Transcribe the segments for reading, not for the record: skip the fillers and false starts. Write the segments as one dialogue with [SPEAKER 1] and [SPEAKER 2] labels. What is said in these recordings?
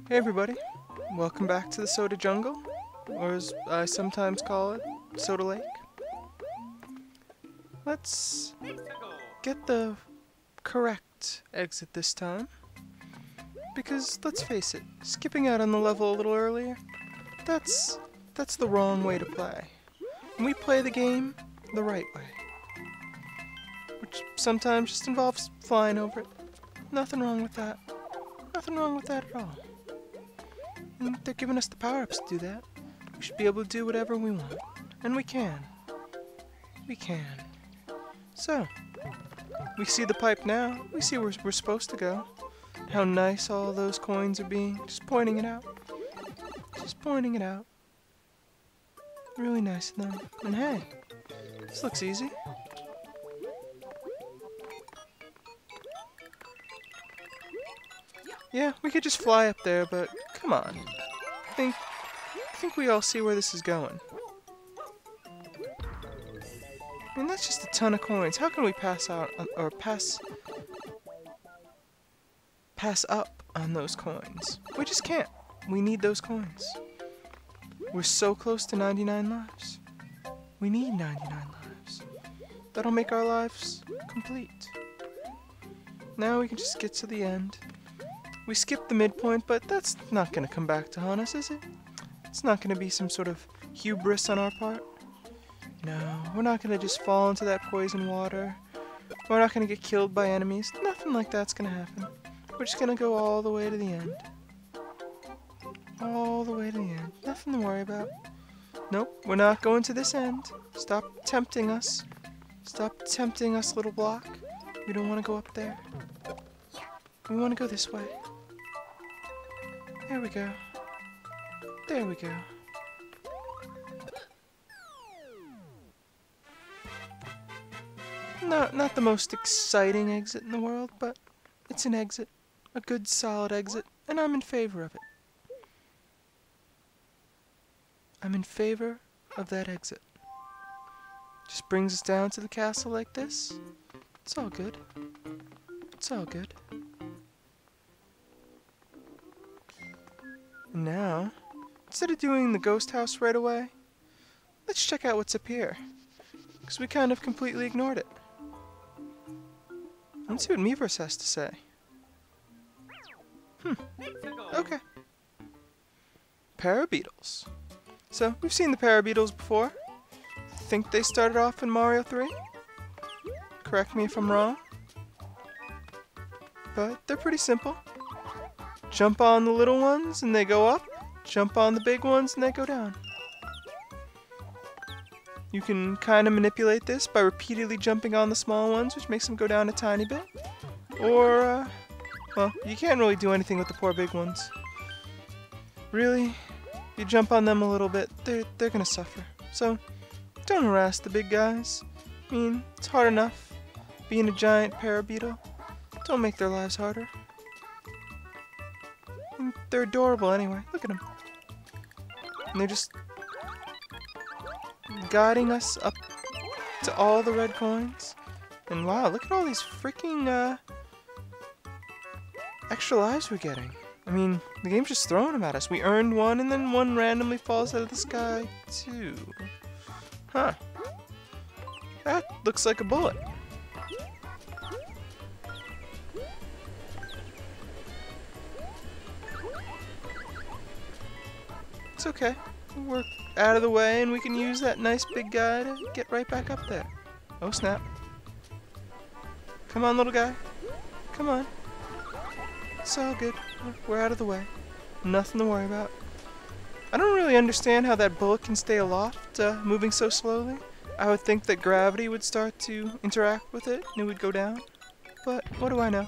[SPEAKER 1] Hey everybody, welcome back to the Soda Jungle, or as I sometimes call it, Soda Lake. Let's get the correct exit this time, because let's face it, skipping out on the level a little earlier, that's the wrong way to play. We play the game the right way, which sometimes just involves flying over it. Nothing wrong with that. Nothing wrong with that at all. And they're giving us the power-ups to do that. We should be able to do whatever we want. And we can. We can. So, we see the pipe now. We see where we're supposed to go. How nice all those coins are being. Just pointing it out. Just pointing it out. Really nice of them. And hey, this looks easy. Yeah, we could just fly up there, but come on. I think we all see where this is going. I mean, that's just a ton of coins. How can we pass out or pass up on those coins? We just can't. We need those coins. We're so close to 99 lives. We need 99 lives. That'll make our lives complete. Now we can just get to the end. We skipped the midpoint, but that's not going to come back to haunt us, is it? It's not going to be some sort of hubris on our part. No, we're not going to just fall into that poison water. We're not going to get killed by enemies. Nothing like that's going to happen. We're just going to go all the way to the end. All the way to the end. Nothing to worry about. Nope, we're not going to this end. Stop tempting us. Stop tempting us, little block. We don't want to go up there. We want to go this way. There we go. There we go. Not the most exciting exit in the world, but it's an exit. A good, solid exit, and I'm in favor of it. I'm in favor of that exit. Just brings us down to the castle like this. It's all good. It's all good. Now, instead of doing the ghost house right away, let's check out what's up here. Because we kind of completely ignored it. Let's see what Miiverse has to say. Okay. Parabeetles. So, we've seen the Parabeetles before. Think they started off in Mario 3? Correct me if I'm wrong. But they're pretty simple. Jump on the little ones and they go up. Jump on the big ones and they go down. You can kind of manipulate this by repeatedly jumping on the small ones, which makes them go down a tiny bit. Or, well, you can't really do anything with the poor big ones. Really, if you jump on them a little bit, they're gonna suffer. So, don't harass the big guys. I mean, it's hard enough being a giant Parabeetle. Don't make their lives harder. And they're adorable anyway. Look at them. And they're just guiding us up to all the red coins. And wow, look at all these freaking extra lives we're getting. I mean, the game's just throwing them at us. We earned one and then one randomly falls out of the sky too. Huh. That looks like a bullet. It's okay. We're out of the way and we can use that nice big guy to get right back up there. Oh snap. Come on, little guy. Come on. It's all good. We're out of the way. Nothing to worry about. I don't really understand how that bullet can stay aloft, moving so slowly. I would think that gravity would start to interact with it and it would go down. But what do I know?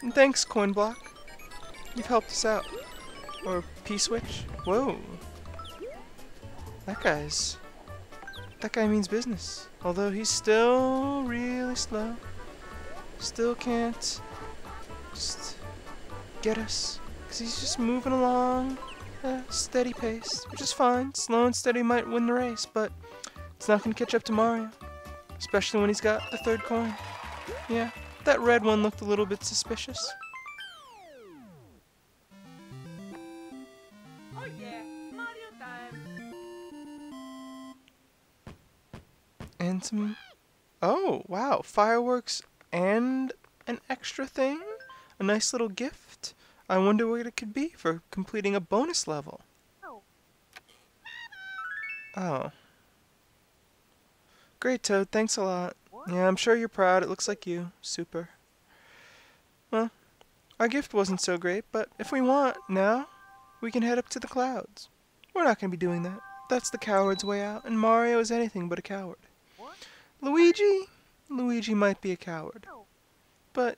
[SPEAKER 1] And thanks, Coin Block. You've helped us out. Or P-Switch. Whoa. That guy means business. Although he's still really slow. Still can't just get us. Because he's just moving along at a steady pace. Which is fine. Slow and steady might win the race. But it's not going to catch up to Mario. Especially when he's got the third coin. Yeah. That red one looked a little bit suspicious.
[SPEAKER 2] yeah, Mario time.
[SPEAKER 1] And some... Oh, wow. Fireworks and an extra thing? A nice little gift? I wonder what it could be for completing a bonus level. Oh. Great, Toad. Thanks a lot. Yeah, I'm sure you're proud. It looks like you. Super. Well, our gift wasn't so great, but if we want, now, we can head up to the clouds. We're not going to be doing that. That's the coward's way out, and Mario is anything but a coward. Luigi? Luigi might be a coward. But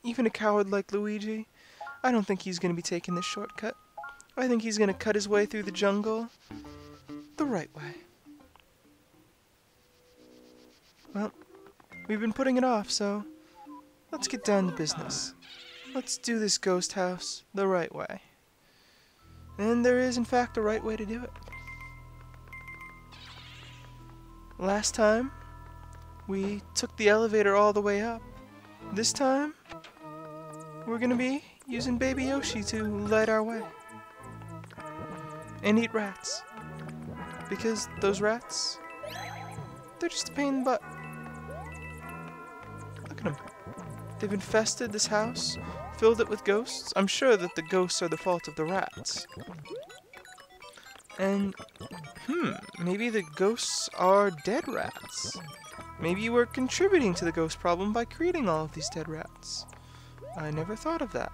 [SPEAKER 1] even a coward like Luigi, I don't think he's going to be taking this shortcut. I think he's going to cut his way through the jungle the right way. Well, we've been putting it off, so let's get down to business. Let's do this ghost house the right way. And there is, in fact, a right way to do it. Last time, we took the elevator all the way up. This time, we're gonna be using Baby Yoshi to light our way. And eat rats. Because those rats, they're just a pain in the butt. Look at them. They've infested this house, filled it with ghosts. I'm sure that the ghosts are the fault of the rats. And, maybe the ghosts are dead rats. Maybe we're contributing to the ghost problem by creating all of these dead rats. I never thought of that.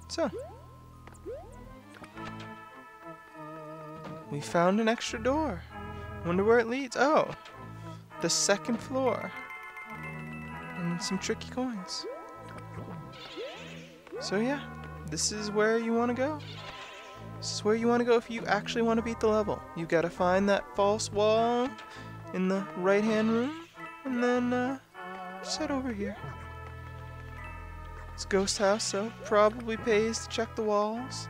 [SPEAKER 1] So, we found an extra door. Wonder where it leads. Oh, the second floor. And some tricky coins. So yeah, this is where you want to go. This is where you want to go if you actually want to beat the level. You've got to find that false wall in the right-hand room, and then just head over here. It's a ghost house, so probably pays to check the walls.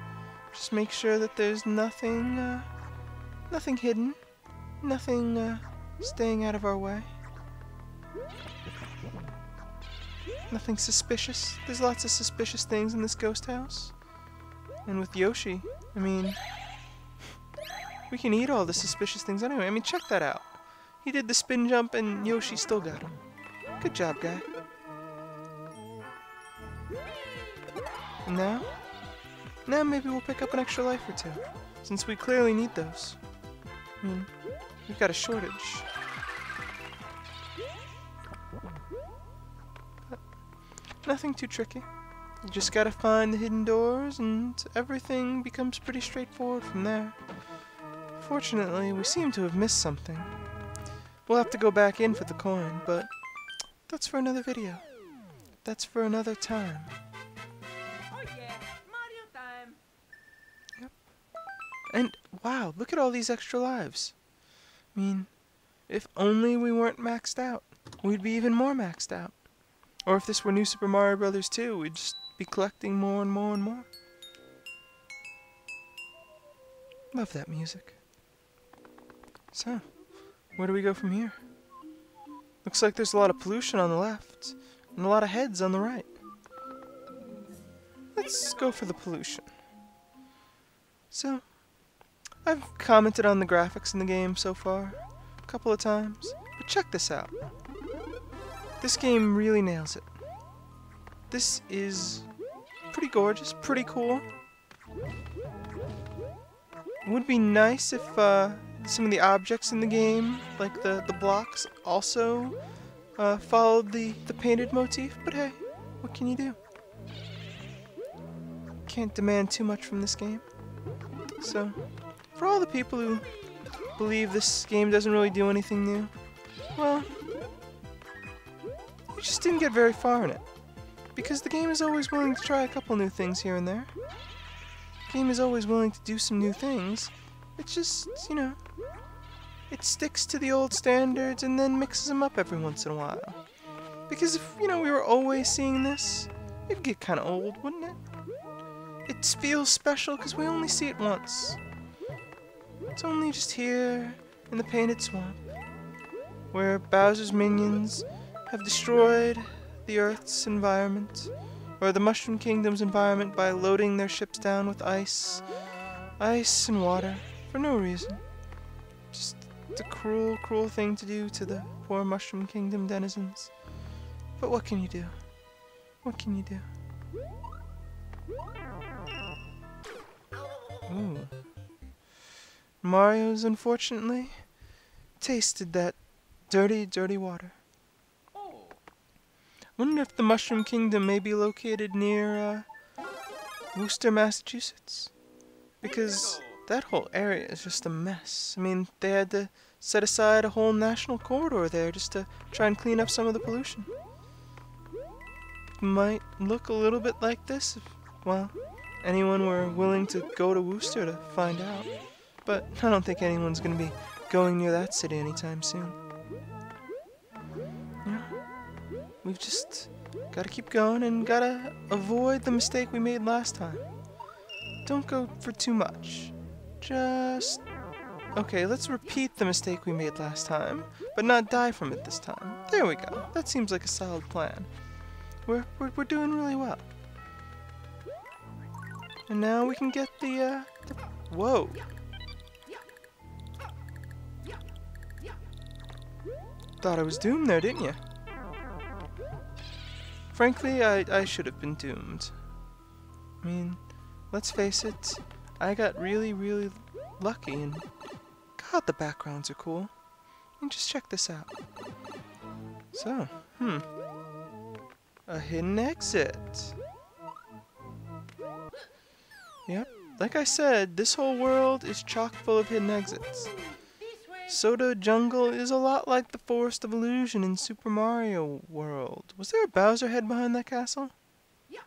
[SPEAKER 1] Just make sure that there's nothing, nothing hidden, nothing staying out of our way. Nothing suspicious. There's lots of suspicious things in this ghost house. And with Yoshi, I mean, we can eat all the suspicious things anyway. I mean, check that out. He did the spin jump and Yoshi still got him. Good job, guy. And now maybe we'll pick up an extra life or two, since we clearly need those. I mean, we've got a shortage. But nothing too tricky. You just gotta find the hidden doors, and everything becomes pretty straightforward from there. Fortunately, we seem to have missed something. We'll have to go back in for the coin, but that's for another video. That's for another time.
[SPEAKER 2] Oh yeah, Mario time.
[SPEAKER 1] Yep. And, wow, look at all these extra lives. I mean, if only we weren't maxed out, we'd be even more maxed out. Or if this were New Super Mario Bros. 2, we'd just be collecting more and more and more. Love that music. So, where do we go from here? Looks like there's a lot of pollution on the left, and a lot of heads on the right. Let's go for the pollution. So, I've commented on the graphics in the game so far a couple of times, but check this out. This game really nails it. This is pretty gorgeous, pretty cool. It would be nice if some of the objects in the game, like the blocks, also followed the painted motif, but hey, what can you do? Can't demand too much from this game. So, for all the people who believe this game doesn't really do anything new, well, you just didn't get very far in it. Because the game is always willing to try a couple new things here and there. The game is always willing to do some new things. It just, you know, it sticks to the old standards and then mixes them up every once in a while. Because if, you know, we were always seeing this, it'd get kind of old, wouldn't it? It feels special because we only see it once. It's only just here in the Painted Swamp, where Bowser's minions have destroyed the Earth's environment or the Mushroom Kingdom's environment by loading their ships down with ice and water for no reason. Just a cruel, cruel thing to do to the poor Mushroom Kingdom denizens. But what can you do? What can you do? Ooh. Mario's unfortunately tasted that dirty, dirty water. Wonder if the Mushroom Kingdom may be located near Worcester, Massachusetts. Because that whole area is just a mess. I mean, they had to set aside a whole national corridor there just to try and clean up some of the pollution. It might look a little bit like this if, well, anyone were willing to go to Worcester to find out. But I don't think anyone's going to be going near that city anytime soon. Yeah. We've just got to keep going and got to avoid the mistake we made last time. Don't go for too much. Just... Okay, let's repeat the mistake we made last time, but not die from it this time. There we go. That seems like a solid plan. We're doing really well. And now we can get the whoa. Thought I was doomed there, didn't you? Frankly, I should have been doomed. I mean, let's face it, I got really, really lucky, and God, the backgrounds are cool. And just check this out. So, a hidden exit. Yep, like I said, this whole world is chock full of hidden exits. Soda Jungle is a lot like the Forest of Illusion in Super Mario World. Was there a Bowser head behind that castle?
[SPEAKER 2] Yeah.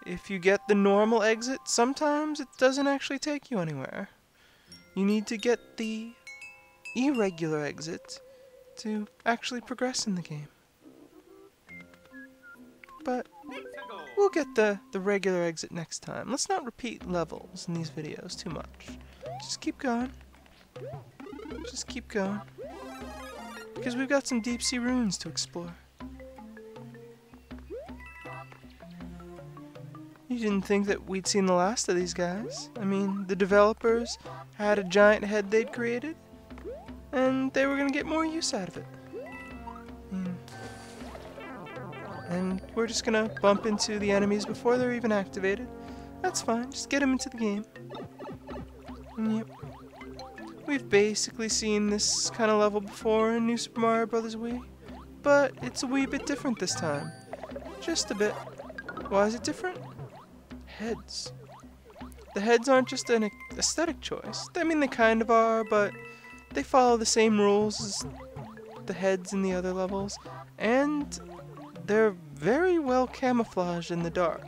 [SPEAKER 1] If you get the normal exit, sometimes it doesn't actually take you anywhere. You need to get the irregular exit to actually progress in the game. But we'll get the regular exit next time. Let's not repeat levels in these videos too much. Just keep going. Just keep going. Because we've got some deep sea ruins to explore. You didn't think that we'd seen the last of these guys. I mean, the developers had a giant head they'd created, and they were going to get more use out of it. And we're just going to bump into the enemies before they're even activated. That's fine, just get them into the game. And yep. We've basically seen this kind of level before in New Super Mario Bros. Wii, but it's a wee bit different this time. Just a bit. Why is it different? Heads. The heads aren't just an aesthetic choice. I mean, they kind of are, but they follow the same rules as the heads in the other levels, and they're very well camouflaged in the dark.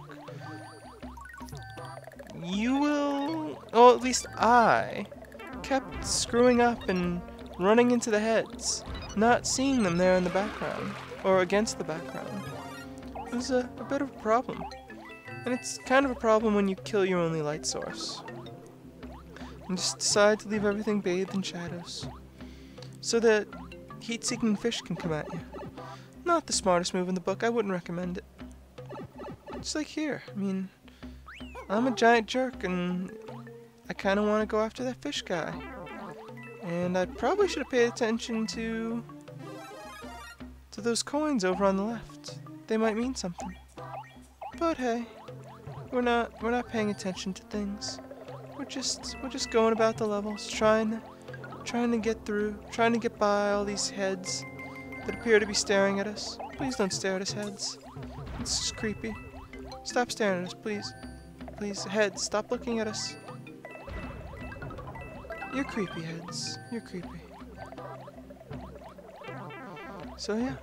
[SPEAKER 1] You will, or at least I, kept screwing up and running into the heads, not seeing them there in the background, or against the background. It was a bit of a problem. And it's kind of a problem when you kill your only light source. And just decide to leave everything bathed in shadows. So that heat-seeking fish can come at you. Not the smartest move in the book, I wouldn't recommend it. Just like here, I mean, I'm a giant jerk and I kind of want to go after that fish guy. And I probably should have paid attention to those coins over on the left. They might mean something. But hey, we're not paying attention to things. We're just going about the levels, trying to get through, trying to get by all these heads that appear to be staring at us. Please don't stare at us, heads. It's just creepy. Stop staring at us, please. Please, heads, stop looking at us. You're creepy, heads. You're creepy. So yeah,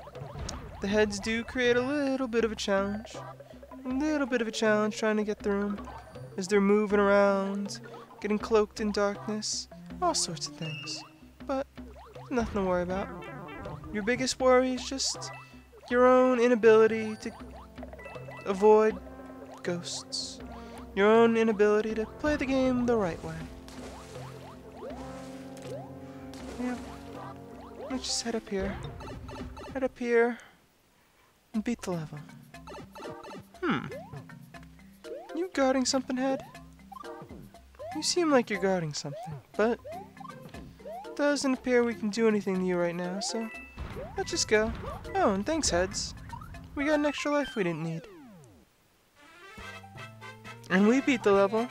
[SPEAKER 1] the heads do create a little bit of a challenge. A little bit of a challenge trying to get through them. As they're moving around, getting cloaked in darkness, all sorts of things. But nothing to worry about. Your biggest worry is just your own inability to avoid ghosts. Your own inability to play the game the right way. Yeah. Let's just head up here. Head up here and beat the level. Hmm. You guarding something, Head? You seem like you're guarding something, but it doesn't appear we can do anything to you right now, so let's just go. Oh, and thanks, Heads. We got an extra life we didn't need. And we beat the level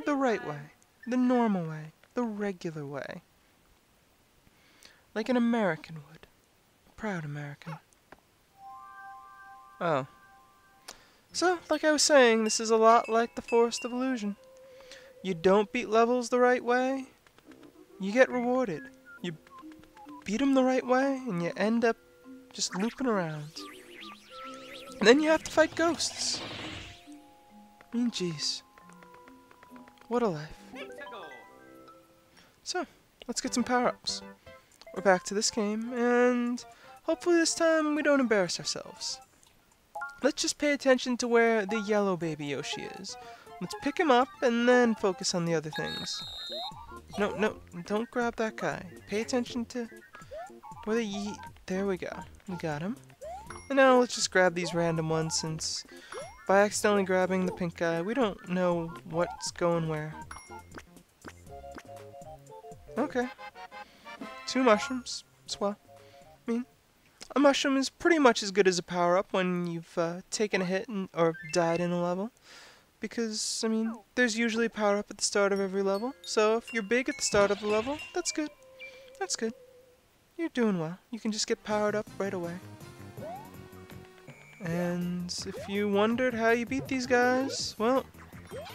[SPEAKER 1] the right way, the normal way, the regular way. Like an American would. A proud American. Oh. So, like I was saying, this is a lot like the Forest of Illusion. You don't beat levels the right way, you get rewarded. You beat them the right way, and you end up just looping around. And then you have to fight ghosts. I mean, jeez. What a life. So, let's get some power-ups. We're back to this game, and hopefully this time we don't embarrass ourselves. Let's just pay attention to where the yellow baby Yoshi is. Let's pick him up and then focus on the other things. No, don't grab that guy. Pay attention to where the yeet. There we go. We got him. And now let's just grab these random ones, since by accidentally grabbing the pink guy, we don't know what's going where. Okay. 2 mushrooms as well. I mean, a mushroom is pretty much as good as a power-up when you've taken a hit or died in a level. Because, I mean, there's usually a power-up at the start of every level. So if you're big at the start of the level, that's good. That's good. You're doing well. You can just get powered up right away. And if you wondered how you beat these guys, well,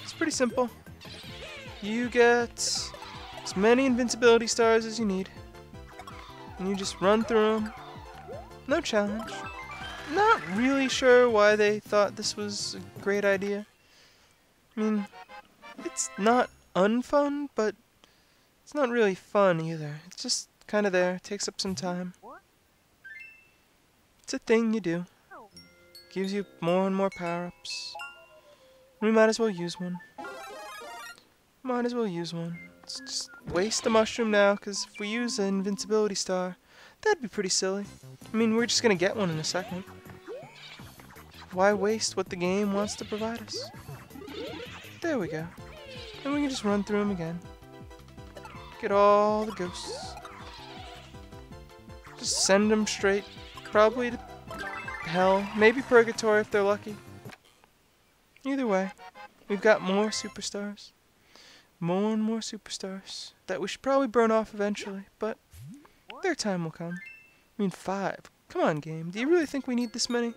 [SPEAKER 1] it's pretty simple. You get as many invincibility stars as you need. And you just run through them. No challenge. Not really sure why they thought this was a great idea. I mean, it's not unfun, but it's not really fun either. It's just kind of there. It takes up some time. It's a thing you do. Gives you more and more power-ups. We might as well use one. Might as well use one. Let's just waste the mushroom now, because if we use an invincibility star, that'd be pretty silly. I mean, we're just going to get one in a second. Why waste what the game wants to provide us? There we go. And we can just run through them again. Get all the ghosts. Just send them straight, probably to hell. Maybe purgatory if they're lucky. Either way, we've got more superstars. More and more superstars that we should probably burn off eventually, but their time will come. I mean, 5. Come on, game. Do you really think we need this many?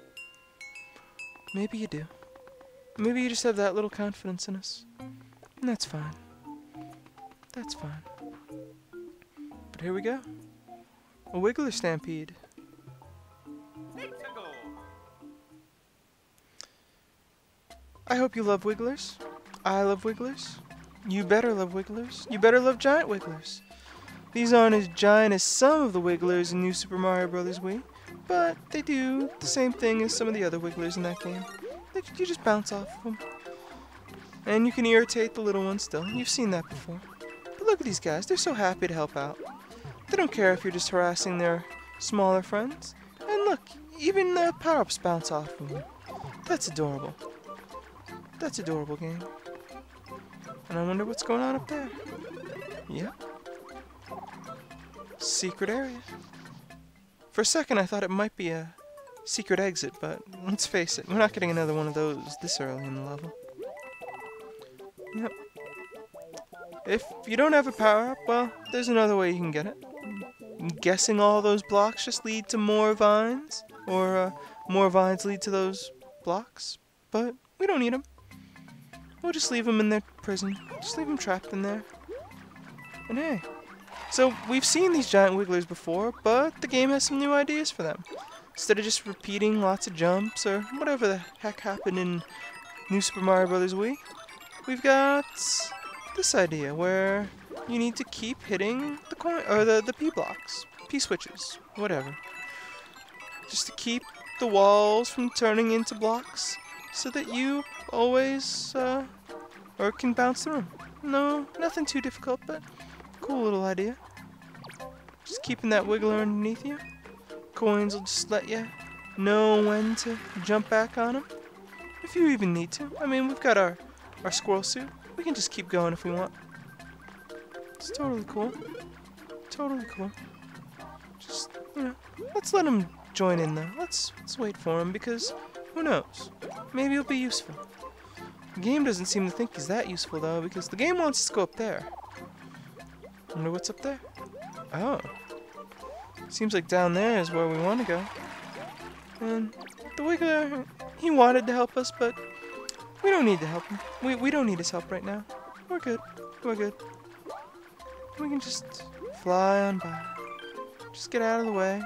[SPEAKER 1] Maybe you do. Maybe you just have that little confidence in us. And that's fine. That's fine. But here we go. A Wiggler stampede. I hope you love Wigglers. I love Wigglers. You better love Wigglers. You better love giant Wigglers. These aren't as giant as some of the Wigglers in New Super Mario Bros. Wii, but they do the same thing as some of the other Wigglers in that game. You just bounce off of them. And you can irritate the little ones still. You've seen that before. But look at these guys. They're so happy to help out. They don't care if you're just harassing their smaller friends. And look, even the power-ups bounce off of them. That's adorable. That's adorable, game. And I wonder what's going on up there. Yep. Secret area. For a second I thought it might be a secret exit, but let's face it, we're not getting another one of those this early in the level. Yep. If you don't have a power-up, well, there's another way you can get it. I'm guessing all those blocks just lead to more vines, or more vines lead to those blocks, but we don't need them. We'll just leave them in their prison. Just leave them trapped in there. And hey, so we've seen these giant wigglers before, but the game has some new ideas for them. Instead of just repeating lots of jumps or whatever the heck happened in New Super Mario Bros. Wii, we've got this idea where you need to keep hitting the coin or the P blocks, P switches, whatever, just to keep the walls from turning into blocks, so that you always or can bounce through them. No, nothing too difficult, but cool little idea. Just keeping that wiggler underneath you. Coins will just let you know when to jump back on them. If you even need to. I mean, we've got our squirrel suit. We can just keep going if we want. It's totally cool. Totally cool. Just, you know, let's let him join in though. Let's wait for him because who knows? Maybe he'll be useful. The game doesn't seem to think he's that useful though because the game wants us to go up there. Wonder what's up there? Oh. Seems like down there is where we want to go. And the Wiggler, he wanted to help us, but we don't need to help him. We don't need his help right now. We're good. We're good. We can just fly on by. Just get out of the way.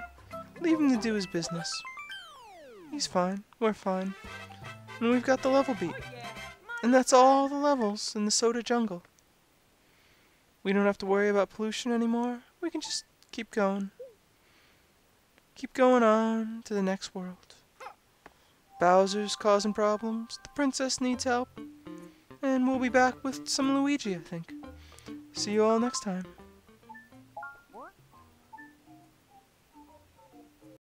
[SPEAKER 1] Leave him to do his business. He's fine. We're fine. And we've got the level beat. And that's all the levels in the Soda Jungle. We don't have to worry about pollution anymore. We can just keep going. Keep going on to the next world. Bowser's causing problems. The princess needs help. And we'll be back with some Luigi, I think. See you all next time.